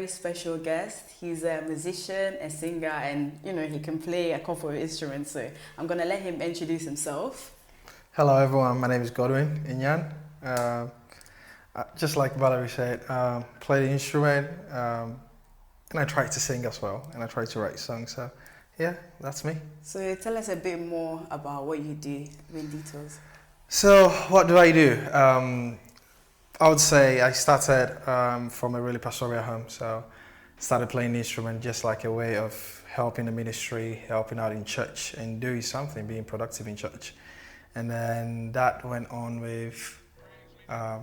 very special guest. He's a musician, a singer, and he can play a couple of instruments. So I'm gonna let him introduce himself. Hello everyone, my name is Godwin Enyan. Just like Valerie said, play the instrument, and I try to sing as well, and I try to write songs. So yeah, that's me. So tell us a bit more about what you do in details. So what do? I would say I started from a really pastoral home, so started playing the instrument just like a way of helping the ministry, helping out in church, and doing something, being productive in church. And then that went on with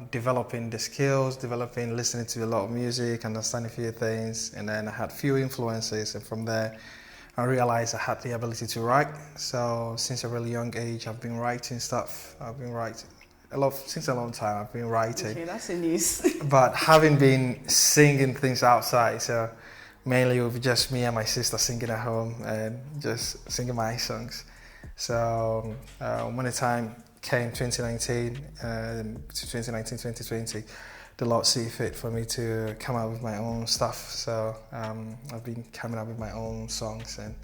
developing the skills, listening to a lot of music, understanding a few things, and then I had few influences, and from there I realized I had the ability to write. So since a really young age, I've been writing stuff. I've been writing since a long time. I've been writing. Okay, that's the news. But having been singing things outside, so mainly with just me and my sister singing at home and just singing my songs. So when the time came 2019 to 2020, the Lord see fit for me to come out with my own stuff. So I've been coming up with my own songs and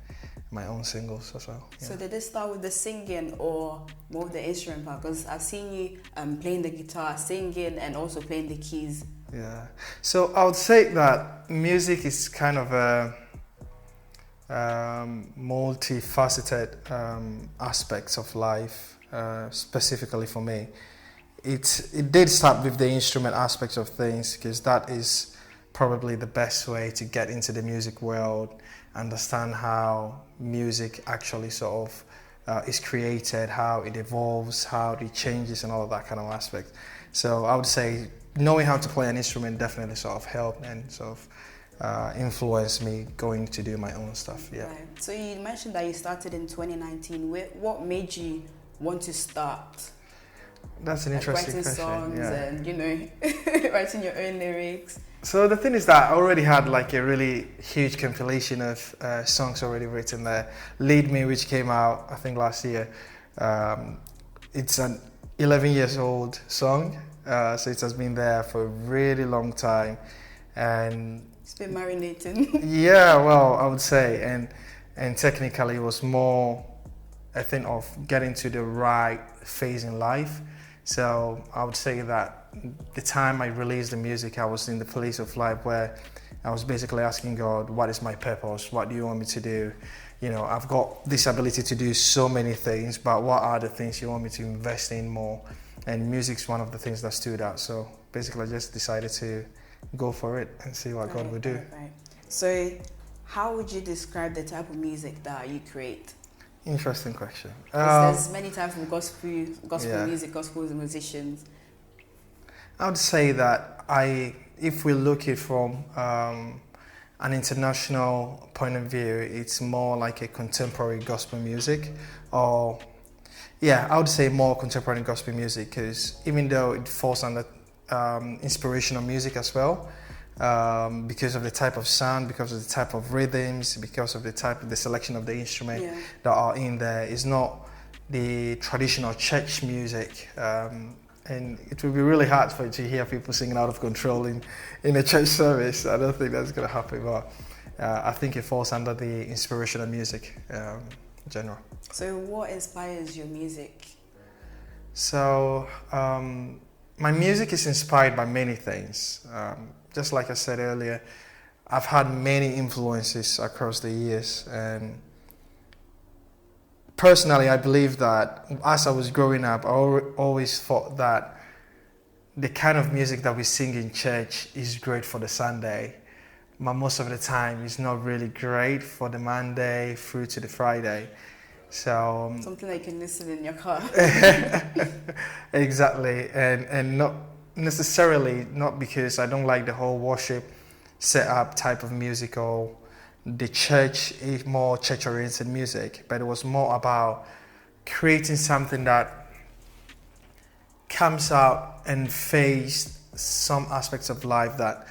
my own singles as well. Yeah. So did it start with the singing or more of the instrument part? Because I've seen you playing the guitar, singing, and also playing the keys. Yeah. So I would say that music is kind of a multifaceted aspects of life, specifically for me. It did start with the instrument aspects of things, because that is probably the best way to get into the music world, understand how music actually sort of is created, how it evolves, how it changes, and all of that kind of aspect. So I would say knowing how to play an instrument definitely sort of helped and sort of influenced me going to do my own stuff. Yeah. Right. So you mentioned that you started in 2019. What made you want to start? That's an interesting writing question. Songs yeah. And writing your own lyrics. So the thing is that I already had like a really huge compilation of songs already written there. Lead Me, which came out I think last year. It's an 11 years old song, so it has been there for a really long time, and it's been marinating. Yeah, well, I would say, and technically it was more a thing of getting to the right phase in life. So I would say that the time I released the music, I was in the place of life where I was basically asking God, what is my purpose? What do you want me to do? I've got this ability to do so many things, but what are the things you want me to invest in more? And music's one of the things that stood out. So basically I just decided to go for it and see what God would do. Right. So how would you describe the type of music that you create? Interesting question. There's many types of gospel yeah. music, gospel musicians. I would say that if we look at it from an international point of view, it's more like a contemporary gospel music, I would say more contemporary gospel music, because even though it falls under inspirational music as well, because of the type of sound, because of the type of rhythms, because of the selection of the instrument that are in there, is not the traditional church music. And it will be really hard for you to hear people singing out of control in a church service. I don't think that's going to happen, but I think it falls under the inspirational music genre. So what inspires your music? So my music is inspired by many things. Just like I said earlier, I've had many influences across the years, and personally I believe that as I was growing up, I always thought that the kind of music that we sing in church is great for the Sunday, but most of the time it's not really great for the Monday through to the Friday. So something that you can listen in your car. Exactly, and not necessarily not because I don't like the whole worship setup type of music, or the church is more church-oriented music, but it was more about creating something that comes out and face some aspects of life that,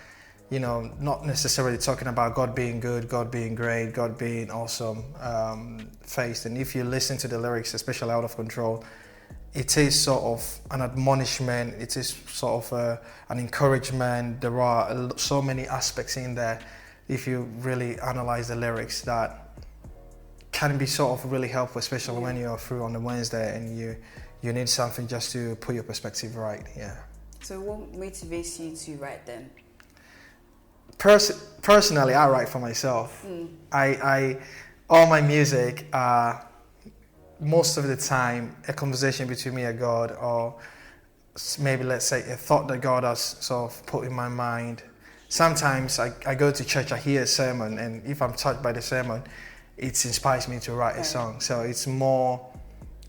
not necessarily talking about God being good, God being great, God being awesome, faced. And if you listen to the lyrics, especially Out of Control, it is sort of an admonishment, it is sort of an encouragement. There are so many aspects in there, if you really analyze the lyrics, that can be sort of really helpful, especially when you're through on a Wednesday and you need something just to put your perspective right. Yeah. So what motivates you to write then? Personally, I write for myself. I all my music are most of the time a conversation between me and God, or maybe let's say a thought that God has sort of put in my mind. Sometimes I go to church, I hear a sermon, and if I'm touched by the sermon, it inspires me to write a song. So it's more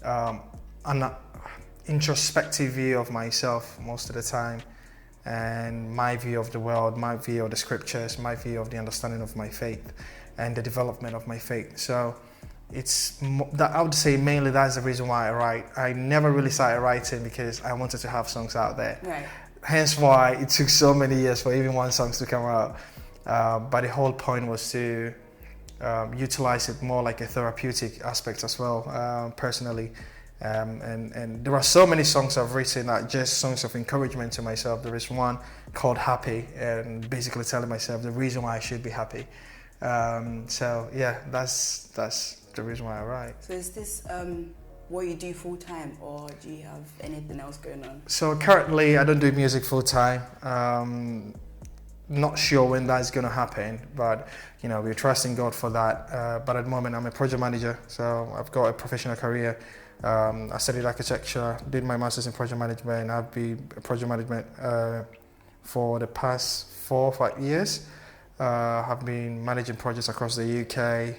an introspective view of myself most of the time, and my view of the world, my view of the scriptures, my view of the understanding of my faith and the development of my faith. So it's that, I would say mainly that's the reason why I write. I never really started writing because I wanted to have songs out there. Right. Hence why it took so many years for even one song to come out. But the whole point was to utilize it more like a therapeutic aspect as well, personally. And there are so many songs I've written that are just songs of encouragement to myself. There is one called Happy, and basically telling myself the reason why I should be happy. So yeah, that's the reason why I write. So is this what you do full time, or do you have anything else going on? So currently I don't do music full time. Not sure when that's going to happen, but we're trusting God for that. But at the moment I'm a project manager, so I've got a professional career. I studied architecture, did my master's in project management, and I've been a project management for the past 4 or 5 years. I've been managing projects across the UK,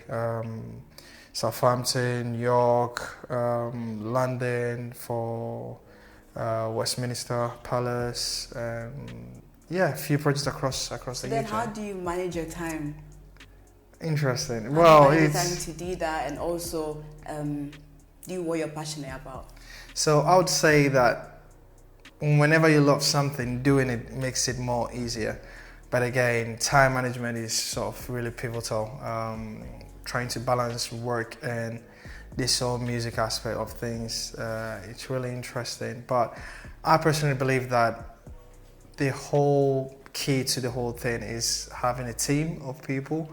Southampton, York, London, for Westminster Palace, a few projects across the UK. Then how do you manage your time? Interesting. Well, it's time to do that, and also do what you're passionate about. So I would say that whenever you love something, doing it makes it more easier. But again, time management is sort of really pivotal. Trying to balance work and this whole music aspect of things, it's really interesting. But I personally believe that the whole key to the whole thing is having a team of people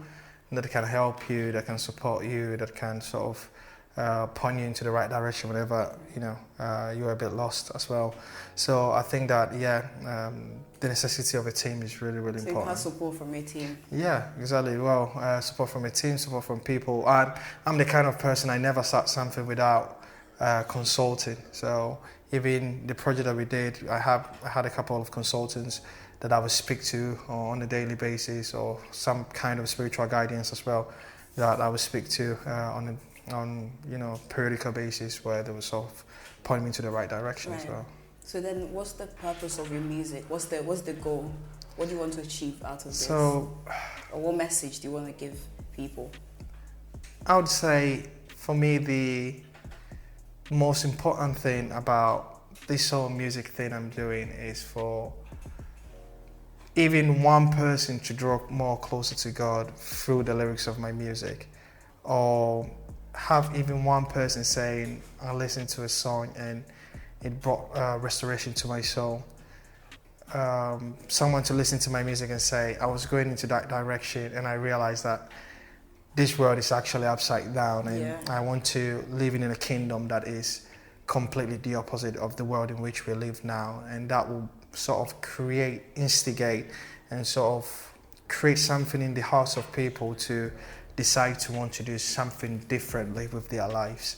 that can help you, that can support you, that can sort of point you into the right direction whenever you're a bit lost as well. So I think that the necessity of a team is really, really important. So you have support from a team. Yeah, exactly. Well, support from a team, support from people. I'm the kind of person, I never start something without consulting. So even the project that we did, I had a couple of consultants that I would speak to on a daily basis, or some kind of spiritual guidance as well that I would speak to on periodical basis, where they would sort of point me to the right direction as well. So then what's the purpose of your music? What's the goal? What do you want to achieve out of this? Or what message do you want to give people? I would say for me the most important thing about this whole music thing I'm doing is for even one person to draw more closer to God through the lyrics of my music, or have even one person saying, I listened to a song and it brought restoration to my soul. Someone to listen to my music and say, I was going into that direction and I realized that this world is actually upside down, and I want to live in a kingdom that is completely the opposite of the world in which we live now. And that will sort of instigate and sort of create something in the hearts of people to decide to want to do something differently with their lives.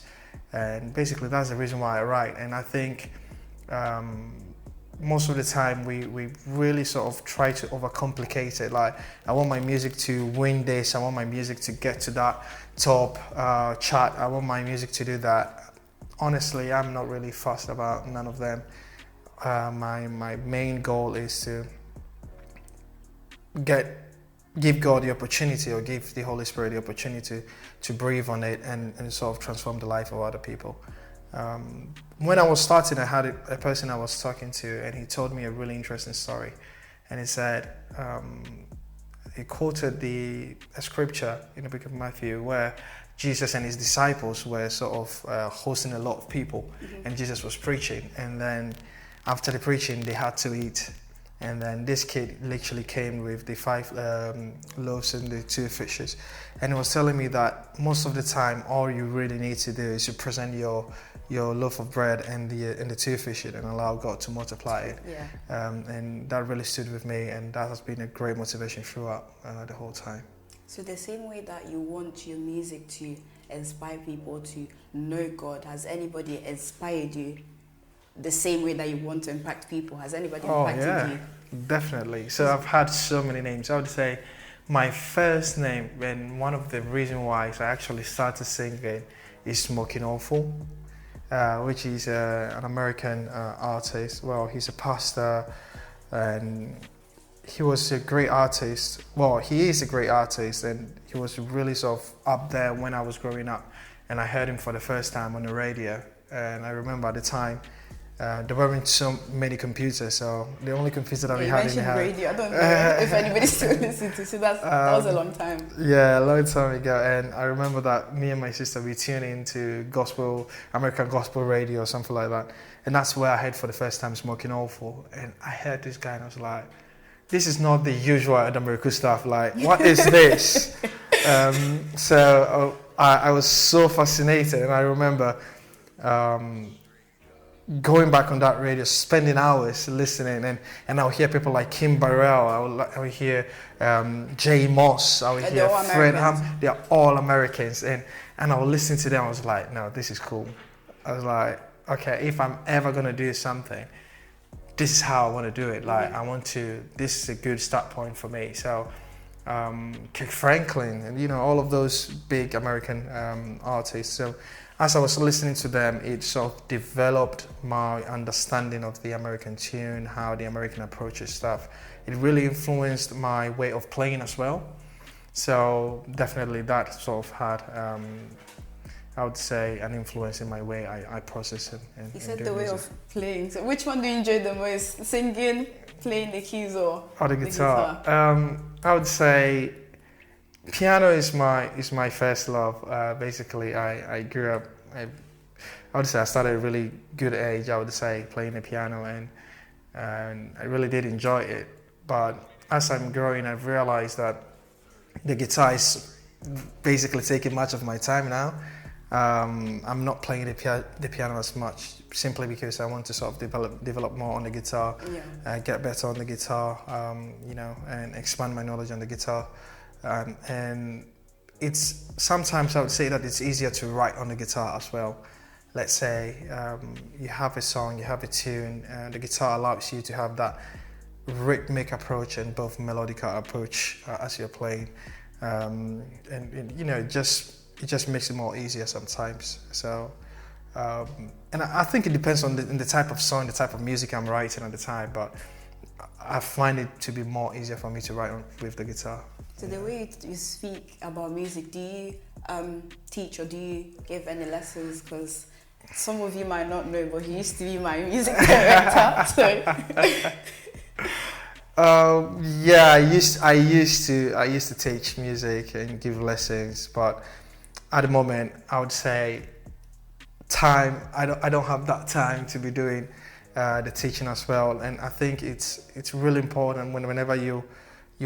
And basically that's the reason why I write. And I think most of the time we really sort of try to overcomplicate it. Like, I want my music to win this, I want my music to get to that top chart, I want my music to do that. Honestly, I'm not really fussed about none of them. My main goal is to give God the opportunity, or give the Holy Spirit the opportunity to breathe on it and sort of transform the life of other people. When I was starting, I had a person I was talking to, and he told me a really interesting story. And he said, he quoted a scripture in the book of Matthew where Jesus and his disciples were sort of hosting a lot of people, and Jesus was preaching. And then after the preaching, they had to eat. And then this kid literally came with the 5 loaves and the 2 fishes. And he was telling me that most of the time, all you really need to do is to present your loaf of bread and the 2 fishes and allow God to multiply it. Yeah. And that really stood with me, and that has been a great motivation throughout the whole time. So the same way that you want your music to inspire people to know God, has anybody inspired you the same way that you want to impact people? Has anybody impacted you? Definitely. So I've had so many names. I would say my first name, and one of the reasons why I actually started singing, is Smoking Awful, which is an American artist. Well, he's a pastor, and he was a great artist. Well, he is a great artist, and he was really sort of up there when I was growing up. And I heard him for the first time on the radio. And I remember at the time, there weren't so many computers, so the only computer that we had in the house. Radio. I don't know if anybody still listens to. So that was a long time. Yeah, a long time ago. And I remember that me and my sister, we tuned into American gospel radio or something like that. And that's where I heard for the first time Smoking Awful. And I heard this guy and I was like, this is not the usual Adamariku stuff. Like, what is this? So I was so fascinated. And I remember going back on that radio, spending hours listening, and I'll hear people like Kim Burrell, I would hear Jay Moss, I would hear Fred Ham. They're all Americans, and I would listen to them. I was like, no, this is cool. I was like, okay, if I'm ever gonna do something, this is how I want to do it. Like, this is a good start point for me. So Kirk Franklin, and all of those big American artists. So as I was listening to them, it sort of developed my understanding of the American tune, how the American approaches stuff. It really influenced my way of playing as well. So definitely that sort of had, I would say, an influence in my way I process it. You said the way of playing. So which one do you enjoy the most? Singing, playing the keys, or the guitar? I would say piano is my first love. Basically, I grew up. I would say I started at a really good age. I would say playing the piano, and I really did enjoy it. But as I'm growing, I've realized that the guitar is basically taking much of my time now. I'm not playing the piano as much, simply because I want to sort of develop more on the guitar, get better on the guitar, and expand my knowledge on the guitar. And it's sometimes I would say that it's easier to write on the guitar as well. Let's say you have a song, you have a tune, and the guitar allows you to have that rhythmic approach and both melodic approach as you're playing, and it just makes it more easier sometimes. So, and I think it depends on the type of song, the type of music I'm writing at the time, but I find it to be more easier for me to write with the guitar. So the way you speak about music, do you teach or do you give any lessons? Because some of you might not know, but he used to be my music director. I used to teach music and give lessons, but at the moment I would say I don't have that time to be doing the teaching as well. And I think it's really important whenever you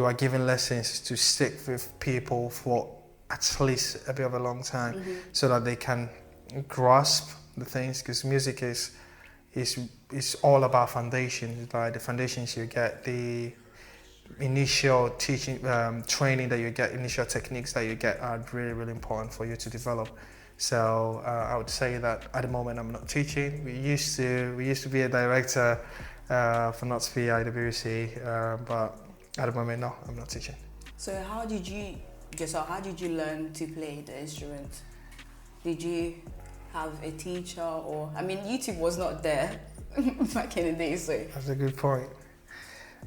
are giving lessons to stick with people for at least a bit of a long time, so that they can grasp the things, because music is all about foundations, right? The foundations you get, the initial teaching, training that you get, initial techniques that you get are really, really important for you to develop. So I would say that at the moment I'm not teaching. We used to be a director for Not Be IWC, but at the moment, no, I'm not teaching. So how did you learn to play the instrument? Did you have a teacher, or, I mean, YouTube was not there back in the day, so. That's a good point.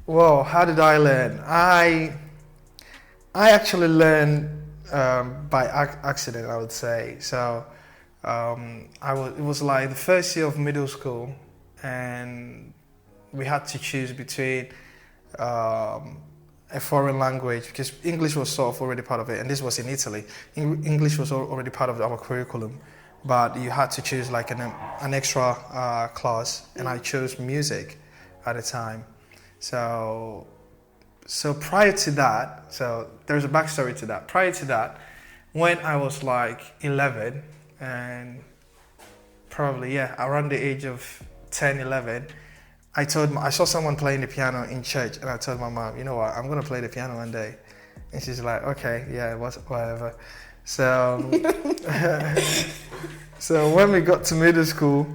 Well, how did I learn? I actually learned by accident, I would say. So it was like the first year of middle school, and we had to choose between a foreign language, because English was sort of already part of it, and this was in Italy. English was already part of our curriculum, but you had to choose like an extra class, and I chose music at the time. So prior to that, so there's a backstory to that. Prior to that, when I was like 11, and probably, around the age of 10, 11, I saw someone playing the piano in church, and I told my mom, you know what, I'm going to play the piano one day. And she's like, okay, yeah, whatever. So, so when we got to middle school,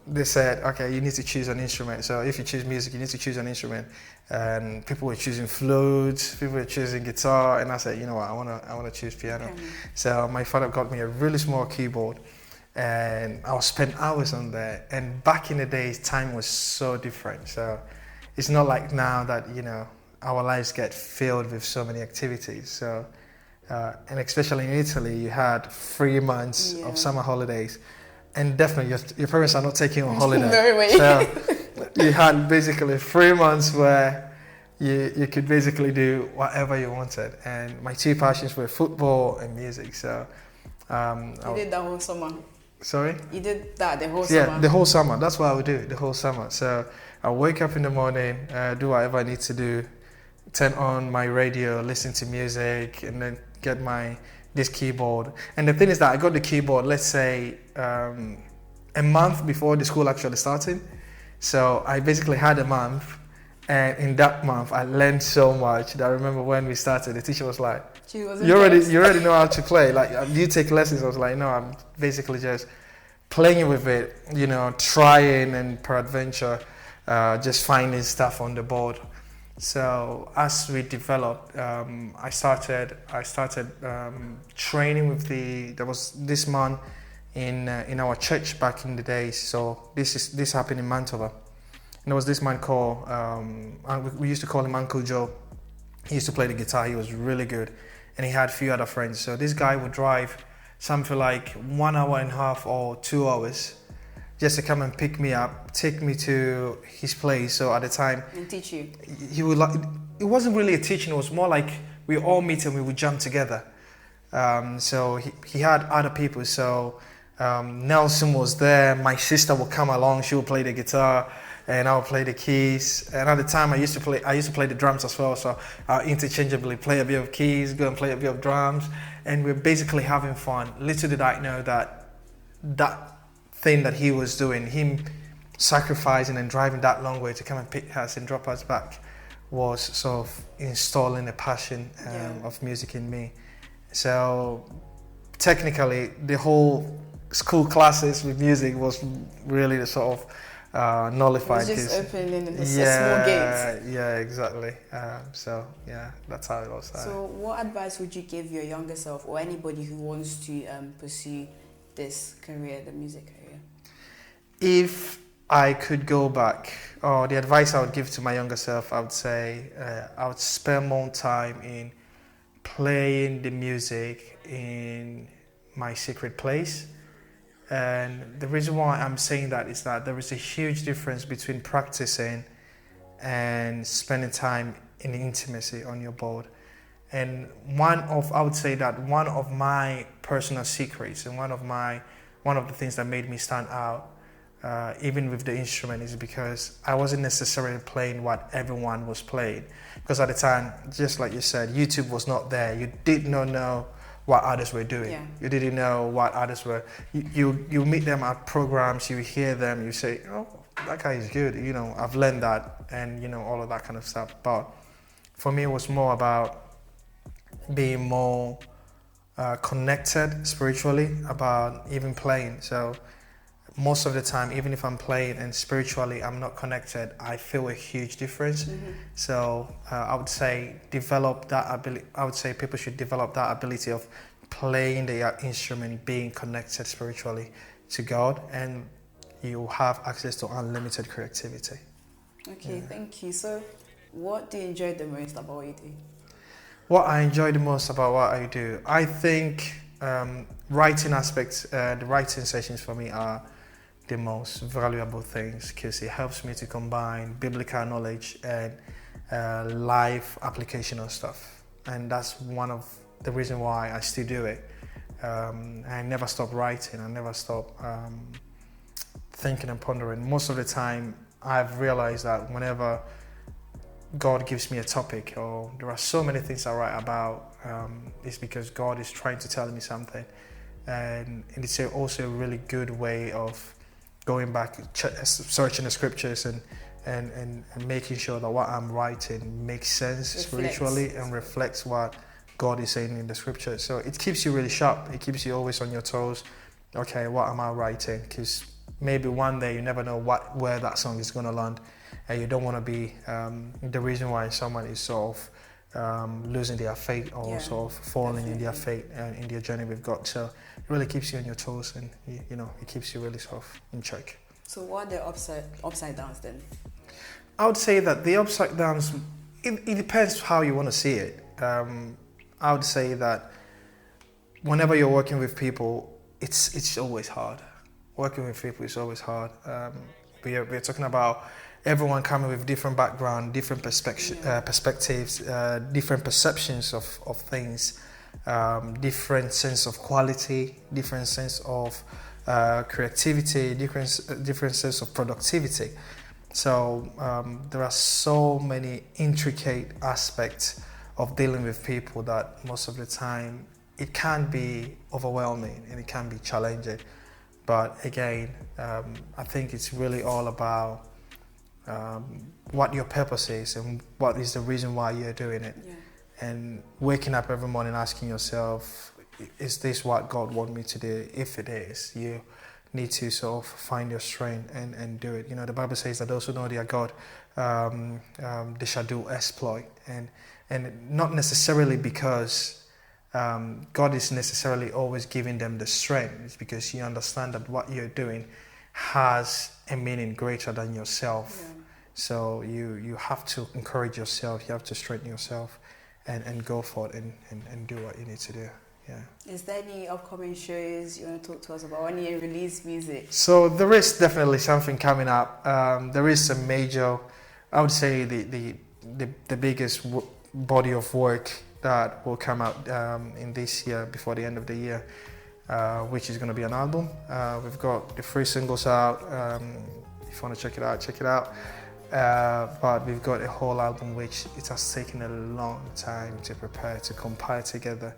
they said, okay, you need to choose an instrument. So if you choose music, you need to choose an instrument. And people were choosing flutes, people were choosing guitar, and I said, you know what, I want to choose piano. Okay. So my father got me a really small keyboard, and I'll spend hours on there. And back in the days, time was so different. So it's not like now that, you know, our lives get filled with so many activities. So, and especially in Italy, you had 3 months of summer holidays. And definitely, your parents are not taking you on holiday. No way. So you had basically 3 months where you could basically do whatever you wanted. And my 2 passions were football and music. So you did that whole summer. Sorry? You did that the whole summer? Yeah, the whole summer. That's what I would do, the whole summer. So I wake up in the morning, do whatever I need to do, turn on my radio, listen to music, and then get this keyboard. And the thing is that I got the keyboard, let's say, a month before the school actually started. So I basically had a month, and in that month I learned so much that I remember when we started, the teacher was like, you already know how to play, like, do you take lessons? I was like, no, I'm basically just playing with it, you know, trying, and peradventure just finding stuff on the board. So as we developed, I started training with there was this man in our church back in the days. So this happened in Mantova, and there was this man called we used to call him Uncle Joe. He used to play the guitar. He was really good, and he had a few other friends. So this guy would drive something like 1 hour and a half or 2 hours just to come and pick me up, take me to his place. So at the time, and teach you. He would like. It wasn't really a teaching. It was more like we all meet and we would jam together. So he had other people. So Nelson was there. My sister would come along. She would play the guitar, and I would play the keys. And at the time, I used to play the drums as well. So I interchangeably play a bit of keys, go and play a bit of drums, and we're basically having fun. Little did I know that thing that he was doing, him sacrificing and driving that long way to come and pick us and drop us back, was sort of installing a passion of music in me. So technically, the whole school classes with music was really the sort of nullified. It was just opening a small gate. Yeah, exactly. So that's how it was. So what advice would you give your younger self, or anybody who wants to pursue this career, the music career? If I could go back, or the advice I would give to my younger self, I would say I would spend more time in playing the music in my secret place. And the reason why I'm saying that is that there is a huge difference between practicing and spending time in the intimacy on your board. And I would say that one of my personal secrets, and one of the things that made me stand out, even with the instrument, is because I wasn't necessarily playing what everyone was playing. Because at the time, just like you said, YouTube was not there. You did not know what others were doing. Yeah. You didn't know what others were. You meet them at programs, you hear them, you say, oh, that guy is good. You know, I've learned that, and you know, all of that kind of stuff. But for me, it was more about being more connected spiritually, about even playing. So most of the time, even if I'm playing and spiritually I'm not connected, I feel a huge difference. Mm-hmm. So I would say develop that ability. I would say people should develop that ability of playing the instrument, being connected spiritually to God, and you have access to unlimited creativity. Okay, thank you. So what do you enjoy the most about what you do? What I enjoy the most about what I do, I think writing aspects, the writing sessions for me are the most valuable things, because it helps me to combine biblical knowledge and live application of stuff, and that's one of the reason why I still do it. I never stop writing. I never stop thinking and pondering. Most of the time, I've realized that whenever God gives me a topic, or there are so many things I write about, it's because God is trying to tell me something, and it's also a really good way of going back, searching the scriptures and making sure that what I'm writing makes sense spiritually and reflects what God is saying in the scripture. So it keeps you really sharp. It keeps you always on your toes. Okay, what am I writing? Because maybe one day you never know where that song is going to land, and you don't want to be the reason why someone is sort of losing their faith or sort of falling in their faith and in their journey with God. So it really keeps you on your toes, and you know, it keeps you really sort of in check. So what are the upside downs then? I would say that the upside downs, it depends how you want to see it. I would say that whenever you're working with people, it's always hard. Working with people is always hard. We're talking about everyone coming with different background, different perspectives, different perceptions of things, different sense of quality, different sense of creativity, different sense of productivity. So there are so many intricate aspects of dealing with people that most of the time it can be overwhelming and it can be challenging. But again, I think it's really all about what your purpose is and what is the reason why you're doing it. Yeah. And waking up every morning asking yourself, is this what God wants me to do? If it is, you need to sort of find your strength and do it. You know, the Bible says that those who know their God, they shall do exploit. And not necessarily because God is necessarily always giving them the strength. It's because you understand that what you're doing has a meaning greater than yourself. Yeah. So you have to encourage yourself, you have to strengthen yourself and go for it and do what you need to do. Yeah. Is there any upcoming shows you want to talk to us about? Any release music? So there is definitely something coming up. There is a major, I would say the biggest body of work that will come out in this year before the end of the year, which is going to be an album. We've got the 3 singles out. If you want to check it out, check it out. But we've got a whole album which it has taken a long time to prepare, to compile together.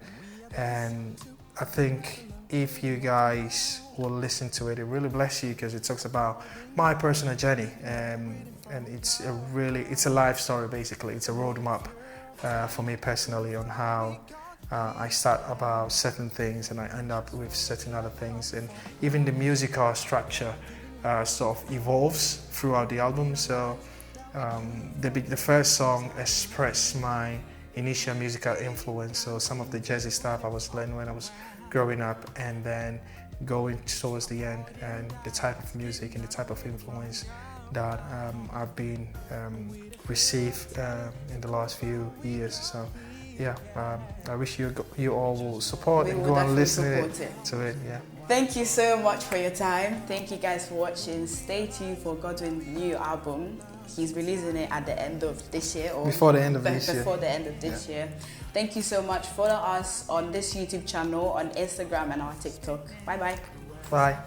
And I think if you guys will listen to it, it really bless you because it talks about my personal journey. And it's a life story basically. It's a roadmap for me personally on how I start about certain things and I end up with certain other things. And even the musical structure sort of evolves throughout the album. So the first song expressed my initial musical influence, so some of the jazzy stuff I was learning when I was growing up, and then going towards the end and the type of music and the type of influence that I've been received in the last few years. So yeah, I wish you all will support and go and listen to it. Yeah. Thank you so much for your time. Thank you guys for watching. Stay tuned for Godwin's new album. He's releasing it at the end of this year, or before the end of this year. Before the end of this year. Thank you so much. Follow us on this YouTube channel, on Instagram and our TikTok. Bye-bye. Bye.